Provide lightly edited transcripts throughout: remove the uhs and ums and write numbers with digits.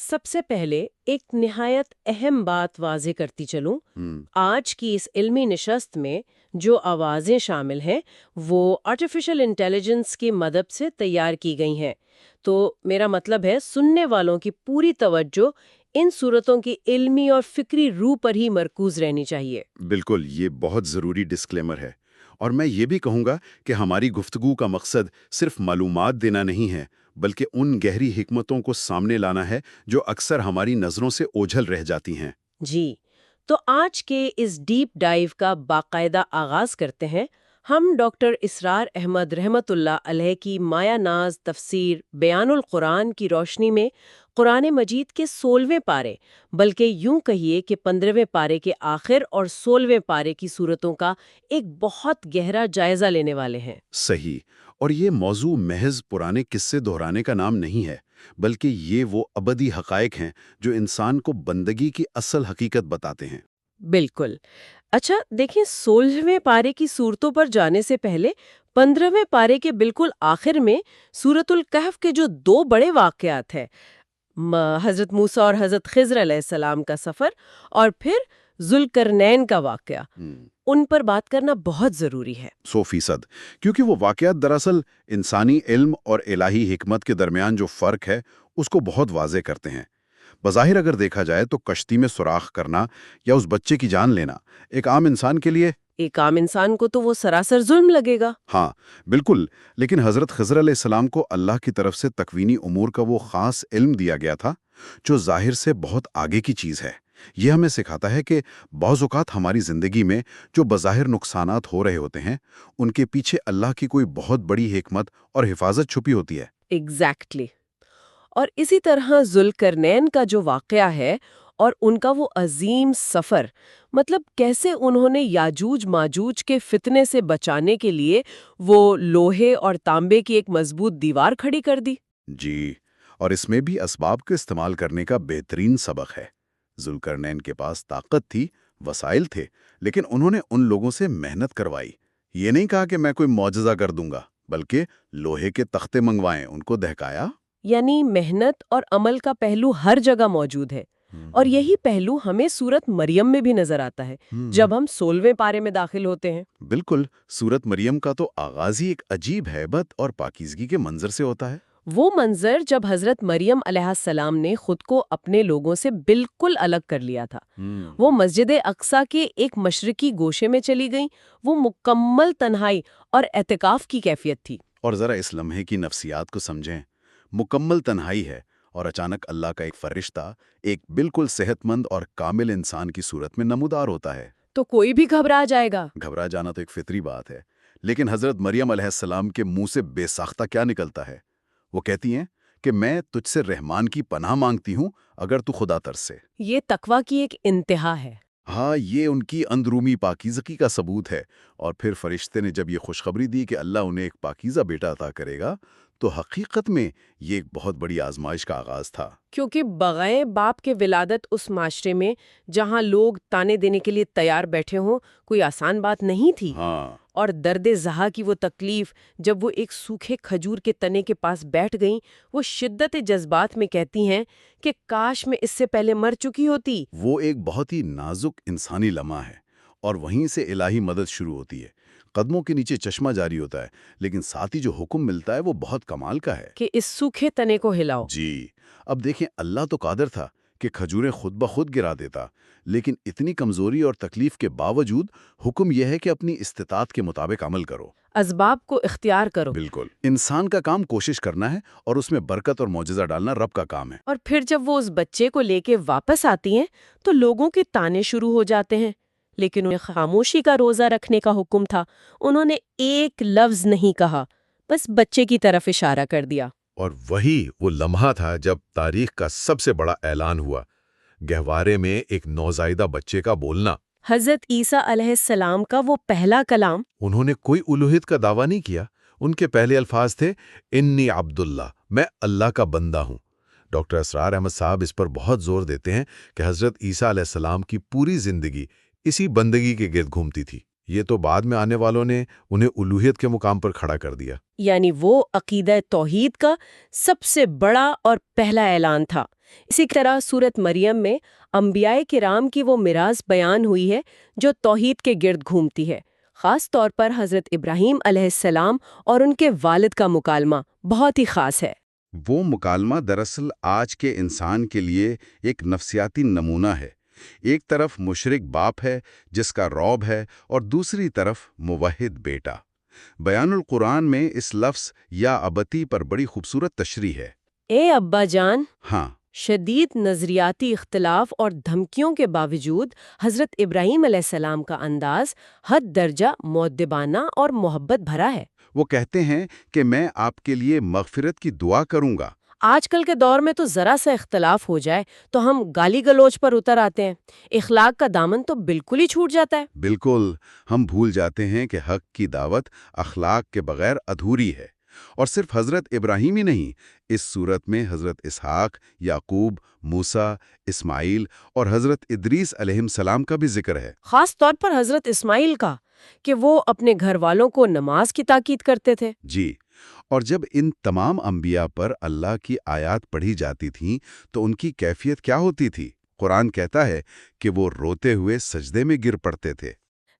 سب سے پہلے ایک نہایت اہم بات واضح کرتی چلوں۔ آج کی اس علمی نشست میں جو آوازیں شامل ہیں وہ آرٹیفیشل انٹیلیجنس کی مدد سے تیار کی گئی ہیں، تو میرا مطلب ہے سننے والوں کی پوری توجہ ان صورتوں کی علمی اور فکری روح پر ہی مرکوز رہنی چاہیے۔ بالکل، یہ بہت ضروری ڈسکلیمر ہے، اور میں یہ بھی کہوں گا کہ ہماری گفتگو کا مقصد صرف معلومات دینا نہیں ہے، بلکہ ان گہری حکمتوں کو سامنے لانا ہے جو اکثر ہماری نظروں سے اوجھل رہ جاتی ہیں۔ جی، تو آج کے اس ڈیپ ڈائیو کا باقاعدہ آغاز کرتے ہیں۔ ہم ڈاکٹر اسرار احمد رحمت اللہ علیہ کی مایہ ناز تفسیر بیان القرآن کی روشنی میں قرآن مجید کے 16ویں پارے، بلکہ یوں کہیے کہ 15ویں پارے کے آخر اور 16ویں پارے کی صورتوں کا ایک بہت گہرا جائزہ لینے والے ہیں۔ صحیح، اور یہ موضوع محض پرانے قصے دہرانے کا نام نہیں ہے، بلکہ یہ وہ ابدی حقائق ہیں جو انسان کو بندگی کی اصل حقیقت بتاتے ہیں۔ بالکل۔ اچھا دیکھیں، 16ویں پارے کی صورتوں پر جانے سے پہلے 15ویں پارے کے بالکل آخر میں سورۃ الکہف کے جو 2 بڑے واقعات ہیں، حضرت موسیٰ اور حضرت خضر علیہ السلام کا سفر اور پھر ذوالقرنین کا واقعہ، ان پر بات کرنا بہت ضروری ہے۔ 100%، کیونکہ وہ واقعات دراصل انسانی علم اور الہی حکمت کے درمیان جو فرق ہے اس کو بہت واضح کرتے ہیں۔ بظاہر اگر دیکھا جائے تو کشتی میں سوراخ کرنا یا اس بچے کی جان لینا ایک عام انسان کے لیے، ایک عام انسان کو تو وہ سراسر ظلم لگے گا۔ ہاں بالکل، لیکن حضرت خضر علیہ السلام کو اللہ کی طرف سے تکوینی امور کا وہ خاص علم دیا گیا تھا جو ظاہر سے بہت آگے کی چیز ہے۔ یہ ہمیں سکھاتا ہے کہ بعض اوقات ہماری زندگی میں جو بظاہر نقصانات ہو رہے ہوتے ہیں ان کے پیچھے اللہ کی کوئی بہت بڑی حکمت اور حفاظت چھپی ہوتی ہے۔ ایگزیکٹلی۔ اور اسی طرح ذوالقرنین کا جو واقعہ ہے اور ان کا وہ عظیم سفر، مطلب کیسے انہوں نے یاجوج ماجوج کے فتنے سے بچانے کے لیے وہ لوہے اور تانبے کی ایک مضبوط دیوار کھڑی کر دی۔ جی، اور اس میں بھی اسباب کا استعمال کرنے کا بہترین سبق ہے۔ ذوالقرنین کے پاس طاقت تھی، وسائل تھے، لیکن انہوں نے ان لوگوں سے محنت کروائی۔ یہ نہیں کہا کہ میں کوئی معجزہ کر دوں گا، بلکہ لوہے کے تختے منگوائے، ان کو دہکایا۔ یعنی محنت اور عمل کا پہلو ہر جگہ موجود ہے، اور یہی پہلو ہمیں سورت مریم میں بھی نظر آتا ہے جب ہم 16ویں پارے میں داخل ہوتے ہیں۔ بالکل، سورت مریم کا تو آغاز ہی ایک عجیب ہیبت اور پاکیزگی کے منظر سے ہوتا ہے۔ وہ منظر جب حضرت مریم علیہ السلام نے خود کو اپنے لوگوں سے بالکل الگ کر لیا تھا، وہ مسجد اقصیٰ کے ایک مشرقی گوشے میں چلی گئیں، وہ مکمل تنہائی اور اعتکاف کی کیفیت تھی۔ اور ذرا اس لمحے کی نفسیات کو سمجھیں، مکمل تنہائی ہے اور اچانک اللہ کا ایک فرشتہ ایک بالکل صحت مند اور کامل انسان کی صورت میں نمودار ہوتا ہے۔ تو کوئی بھی گھبرا جائے گا۔ گھبرا جانا تو ایک فطری بات ہے، لیکن حضرت مریم علیہ السلام کے منہ سے بے ساختہ کیا نکلتا ہے؟ وہ کہتی ہیں کہ میں تجھ سے رحمان کی پناہ مانگتی ہوں اگر تو خدا ترس سے۔ یہ تقویٰ کی ایک انتہا ہے۔ ہاں، یہ ان کی اندرونی پاکیزگی کا ثبوت ہے۔ اور پھر فرشتے نے جب یہ خوشخبری دی کہ اللہ انہیں ایک پاکیزہ بیٹا عطا کرے گا، تو حقیقت میں یہ ایک بہت بڑی آزمائش کا آغاز تھا۔ کیونکہ بغیر باپ کے ولادت اس معاشرے میں جہاں لوگ تانے دینے کے لیے تیار بیٹھے ہوں، کوئی آسان بات نہیں تھی۔ ہاں، اور درد زہا کی وہ تکلیف جب وہ ایک سوکھے کھجور کے تنے کے پاس بیٹھ گئیں، وہ شدت جذبات میں کہتی ہیں کہ کاش میں اس سے پہلے مر چکی ہوتی۔ وہ ایک بہت ہی نازک انسانی لمحہ ہے، اور وہیں سے الہی مدد شروع ہوتی ہے۔ قدموں کے نیچے چشمہ جاری ہوتا ہے، لیکن ساتھ ہی جو حکم ملتا ہے وہ بہت کمال کا ہے کہ اس سوکھے تنے کو ہلاؤ۔ جی، اب دیکھیں، اللہ تو قادر تھا کہ کھجوریں خود بخود گرا دیتا، لیکن اتنی کمزوری اور تکلیف کے باوجود حکم یہ ہے کہ اپنی استطاعت کے مطابق عمل کرو۔ اسباب کو اختیار کرو۔ بالکل، انسان کا کام کوشش کرنا ہے، اور اس میں برکت اور معجزہ ڈالنا رب کا کام ہے۔ اور پھر جب وہ اس بچے کو لے کے واپس آتی ہیں تو لوگوں کے تانے شروع ہو جاتے ہیں، لیکن انہیں خاموشی کا روزہ رکھنے کا حکم تھا۔ انہوں نے ایک لفظ نہیں کہا، بس بچے کی طرف اشارہ کر دیا۔ اور وہی وہ لمحہ تھا جب تاریخ کا سب سے بڑا اعلان ہوا، گہوارے میں ایک نوزائیدہ بچے کا بولنا۔ حضرت عیسیٰ علیہ السلام کا وہ پہلا کلام۔ انہوں نے کوئی الوہیت کا دعویٰ نہیں کیا، ان کے پہلے الفاظ تھے انی عبداللہ، میں اللہ کا بندہ ہوں۔ ڈاکٹر اسرار احمد صاحب اس پر بہت زور دیتے ہیں کہ حضرت عیسیٰ علیہ السلام کی پوری زندگی اسی بندگی کے گرد گھومتی تھی۔ یہ تو بعد میں آنے والوں نے انہیں الوہیت کے مقام پر کھڑا کر دیا۔ یعنی وہ عقیدہ توحید کا سب سے بڑا اور پہلا اعلان تھا۔ اسی طرح سورت مریم میں انبیاء کرام کی وہ میراث بیان ہوئی ہے جو توحید کے گرد گھومتی ہے۔ خاص طور پر حضرت ابراہیم علیہ السلام اور ان کے والد کا مکالمہ بہت ہی خاص ہے۔ وہ مکالمہ دراصل آج کے انسان کے لیے ایک نفسیاتی نمونہ ہے۔ ایک طرف مشرک باپ ہے جس کا رعب ہے، اور دوسری طرف موحد بیٹا۔ بیان القرآن میں اس لفظ یا ابتی پر بڑی خوبصورت تشریح ہے۔ اے ابا جان، ہاں، شدید نظریاتی اختلاف اور دھمکیوں کے باوجود حضرت ابراہیم علیہ السلام کا انداز حد درجہ مؤدبانہ اور محبت بھرا ہے۔ وہ کہتے ہیں کہ میں آپ کے لیے مغفرت کی دعا کروں گا۔ آج کل کے دور میں تو ذرا سا اختلاف ہو جائے تو ہم گالی گلوچ پر اتر آتے ہیں، اخلاق کا دامن تو بالکل ہی چھوٹ جاتا ہے۔ بالکل، ہم بھول جاتے ہیں کہ حق کی دعوت اخلاق کے بغیر ادھوری ہے۔ اور صرف حضرت ابراہیم ہی نہیں، اس صورت میں حضرت اسحاق، یعقوب، موسیٰ، اسماعیل اور حضرت ادریس علیہ السلام کا بھی ذکر ہے۔ خاص طور پر حضرت اسماعیل کا کہ وہ اپنے گھر والوں کو نماز کی تاکید کرتے تھے۔ جی، اور جب ان تمام انبیاء پر اللہ کی آیات پڑھی جاتی تھیں تو ان کی کیفیت کیا ہوتی تھی؟ قرآن کہتا ہے کہ وہ روتے ہوئے سجدے میں گر پڑتے تھے۔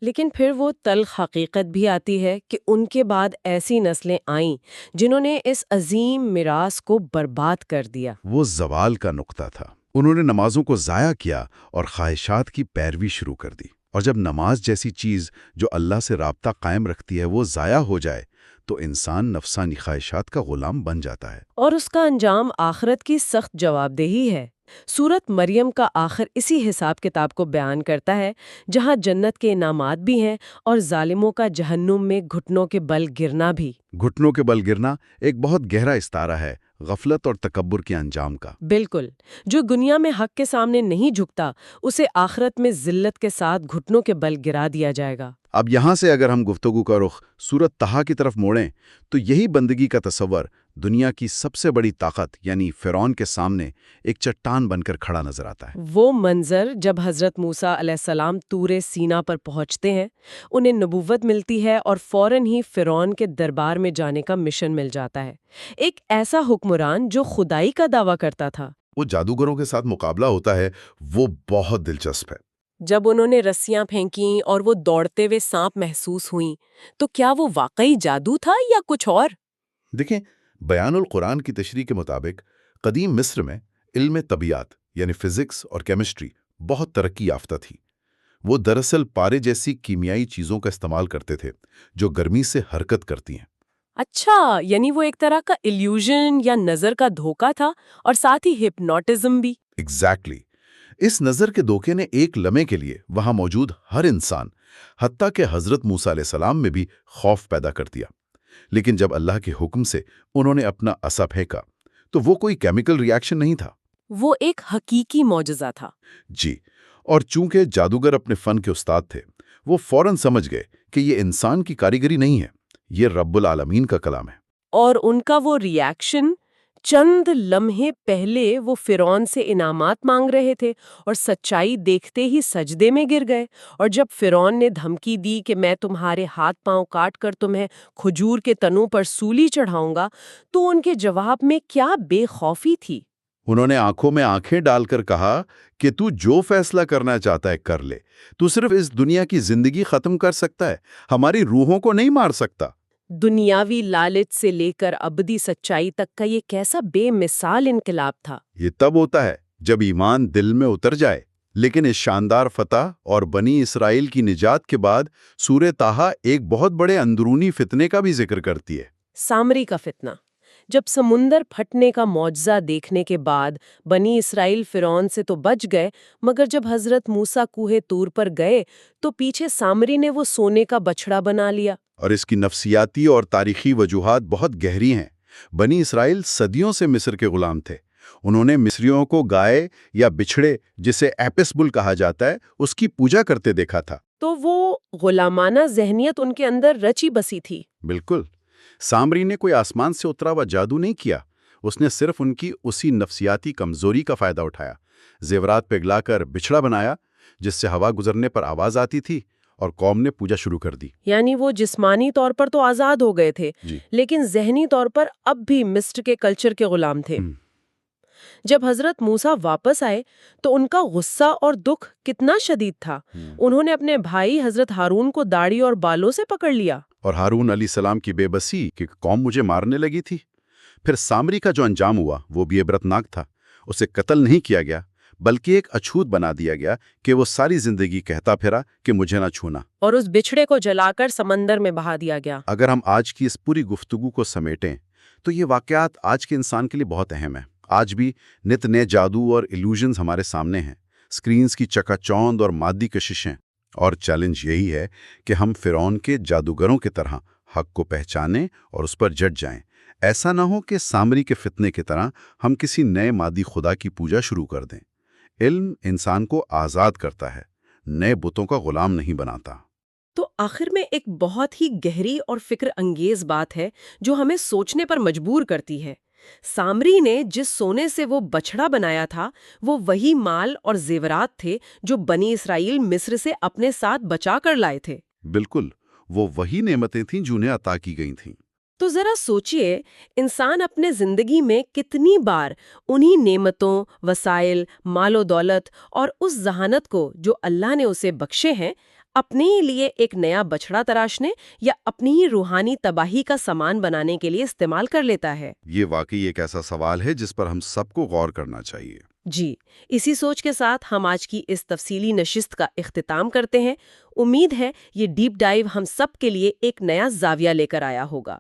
لیکن پھر وہ تلخ حقیقت بھی آتی ہے کہ ان کے بعد ایسی نسلیں آئیں جنہوں نے اس عظیم میراث کو برباد کر دیا۔ وہ زوال کا نقطہ تھا۔ انہوں نے نمازوں کو ضائع کیا اور خواہشات کی پیروی شروع کر دی۔ اور جب نماز جیسی چیز جو اللہ سے رابطہ قائم رکھتی ہے وہ ضائع ہو جائے تو انسان نفسانی خواہشات کا غلام بن جاتا ہے۔ اور اس کا انجام آخرت کی سخت جواب دہی ہے۔ سورت مریم کا آخر اسی حساب کتاب کو بیان کرتا ہے، جہاں جنت کے انعامات بھی ہیں اور ظالموں کا جہنم میں گھٹنوں کے بل گرنا بھی۔ گھٹنوں کے بل گرنا ایک بہت گہرا استعارہ ہے غفلت اور تکبر کے انجام کا۔ بالکل، جو دنیا میں حق کے سامنے نہیں جھکتا اسے آخرت میں ذلت کے ساتھ گھٹنوں کے بل گرا دیا جائے گا۔ اب یہاں سے اگر ہم گفتگو کا رخ سورت طٰہٰ کی طرف موڑیں تو یہی بندگی کا تصور دنیا کی سب سے بڑی طاقت یعنی فرعون کے سامنے ایک چٹان بن کر کھڑا نظر آتا ہے۔ وہ منظر جب حضرت موسیٰ علیہ السلام طور سینا پر پہنچتے ہیں، انہیں نبوت ملتی ہے اور فوراً ہی فرعون کے دربار میں جانے کا مشن مل جاتا ہے۔ ایک ایسا حکمران جو خدائی کا دعویٰ کرتا تھا۔ وہ جادوگروں کے ساتھ مقابلہ ہوتا ہے، وہ بہت دلچسپ ہے۔ جب انہوں نے رسیاں پھینکیں اور وہ دوڑتے ہوئے سانپ محسوس ہوئیں تو کیا وہ واقعی جادو تھا یا کچھ اور؟ دیکھیں، بیان القرآن کی تشریح کے مطابق قدیم مصر میں علم طبیعت یعنی فزکس اور کیمسٹری بہت ترقی یافتہ تھی۔ وہ دراصل پارے جیسی کیمیائی چیزوں کا استعمال کرتے تھے جو گرمی سے حرکت کرتی ہیں۔ اچھا، یعنی وہ ایک طرح کا ایلیوژن یا نظر کا دھوکہ تھا اور ساتھ ہی ہپنوٹزم بھی۔ ایگزیکٹلی۔ اس نظر کے دھوکے نے ایک لمحے کے لیے وہاں موجود ہر انسان، حتیٰ کہ حضرت موسیٰ علیہ السلام میں بھی خوف پیدا کر دیا۔ لیکن جب اللہ کے حکم سے انہوں نے اپنا عصا پھینکا تو وہ کوئی کیمیکل ری ایکشن نہیں تھا، وہ ایک حقیقی معجزہ تھا۔ جی، اور چونکہ جادوگر اپنے فن کے استاد تھے، وہ فوراً سمجھ گئے کہ یہ انسان کی کاریگری نہیں ہے، یہ رب العالمین کا کلام ہے۔ اور ان کا وہ ری ایکشن، چند لمحے پہلے وہ فرعون سے انعامات مانگ رہے تھے اور سچائی دیکھتے ہی سجدے میں گر گئے، اور جب فرعون نے دھمکی دی کہ میں تمہارے ہاتھ پاؤں کاٹ کر تمہیں کھجور کے تنوں پر سولی چڑھاؤں گا، تو ان کے جواب میں کیا بے خوفی تھی۔ انہوں نے آنکھوں میں آنکھیں ڈال کر کہا کہ تو جو فیصلہ کرنا چاہتا ہے کر لے، تو صرف اس دنیا کی زندگی ختم کر سکتا ہے، ہماری روحوں کو نہیں مار سکتا۔ دنیاوی لالچ سے لے کر ابدی سچائی تک کا یہ کیسا بے مثال انقلاب تھا۔ یہ تب ہوتا ہے جب ایمان دل میں اتر جائے۔ لیکن اس شاندار فتح اور بنی اسرائیل کی نجات کے بعد سورہ طٰہٰ ایک بہت بڑے اندرونی فتنے کا بھی ذکر کرتی ہے۔ سامری کا فتنہ۔ جب سمندر پھٹنے کا معجزہ دیکھنے کے بعد بنی اسرائیل فرعون سے تو بچ گئے، مگر جب حضرت موسیٰ کوہ طور پر گئے تو پیچھے سامری نے وہ سونے کا بچڑا بنا لیا۔ اور اس کی نفسیاتی اور تاریخی وجوہات بہت گہری ہیں۔ بنی اسرائیل صدیوں سے مصر کے غلام تھے۔ انہوں نے مصریوں کو گائے یا بچھڑے، جسے ایپس بل کہا جاتا ہے، اس کی پوجا کرتے دیکھا تھا۔ تو وہ غلامانہ ذہنیت ان کے اندر رچی بسی تھی۔ بالکل۔ سامری نے کوئی آسمان سے اترا ہوا جادو نہیں کیا، اس نے صرف ان کی اسی نفسیاتی کمزوری کا فائدہ اٹھایا، زیورات پگھلا کر بچھڑا بنایا جس سے ہوا گزرنے پر آواز آتی تھی، اور قوم نے پوجا شروع کر دی۔ یعنی وہ جسمانی طور پر تو آزاد ہو گئے تھے، جی لیکن ذہنی طور پر اب بھی مصر کے کلچر کے غلام تھے۔ جب حضرت موسیٰ واپس آئے تو ان کا غصہ اور دکھ کتنا شدید تھا۔ انہوں نے اپنے بھائی حضرت ہارون کو داڑھی اور بالوں سے پکڑ لیا۔ اور ہارون علیہ السلام کی بے بسی کہ قوم مجھے مارنے لگی تھی۔ پھر سامری کا جو انجام ہوا وہ بھی عبرتناک تھا۔ اسے قتل نہیں کیا گیا بلکہ ایک اچھوت بنا دیا گیا کہ وہ ساری زندگی کہتا پھرا کہ مجھے نہ چھونا، اور اس بچھڑے کو جلا کر سمندر میں بہا دیا گیا۔ اگر ہم آج کی اس پوری گفتگو کو سمیٹیں تو یہ واقعات آج کے انسان کے لیے بہت اہم ہیں۔ آج بھی نت نئے جادو اور ایلیوژنز ہمارے سامنے ہیں، اسکرینز کی چکا چوند اور مادی کششیں، اور چیلنج یہی ہے کہ ہم فرعون کے جادوگروں کی طرح حق کو پہچانیں اور اس پر جٹ جائیں۔ ایسا نہ ہو کہ سامری کے فتنے کی طرح ہم کسی نئے مادی خدا کی پوجا شروع کر دیں۔ علم انسان کو آزاد کرتا ہے، نئے بتوں کا غلام نہیں بناتا۔ تو آخر میں ایک بہت ہی گہری اور فکر انگیز بات ہے جو ہمیں سوچنے پر مجبور کرتی ہے۔ سامری نے جس سونے سے وہ بچھڑا بنایا تھا وہ وہی مال اور زیورات تھے جو بنی اسرائیل مصر سے اپنے ساتھ بچا کر لائے تھے۔ بالکل، وہ وہی نعمتیں تھیں جو انہیں عطا کی گئی تھیں۔ تو ذرا سوچئے، انسان اپنے زندگی میں کتنی بار انہی نعمتوں، وسائل، مال و دولت اور اس ذہانت کو جو اللہ نے اسے بخشے ہیں اپنے لیے ایک نیا بچھڑا تراشنے یا اپنی ہی روحانی تباہی کا سامان بنانے کے لیے استعمال کر لیتا ہے۔ یہ واقعی ایک ایسا سوال ہے جس پر ہم سب کو غور کرنا چاہیے۔ جی، اسی سوچ کے ساتھ ہم آج کی اس تفصیلی نشست کا اختتام کرتے ہیں۔ امید ہے یہ ڈیپ ڈائیو ہم سب کے لیے ایک نیا زاویہ لے کر آیا ہوگا۔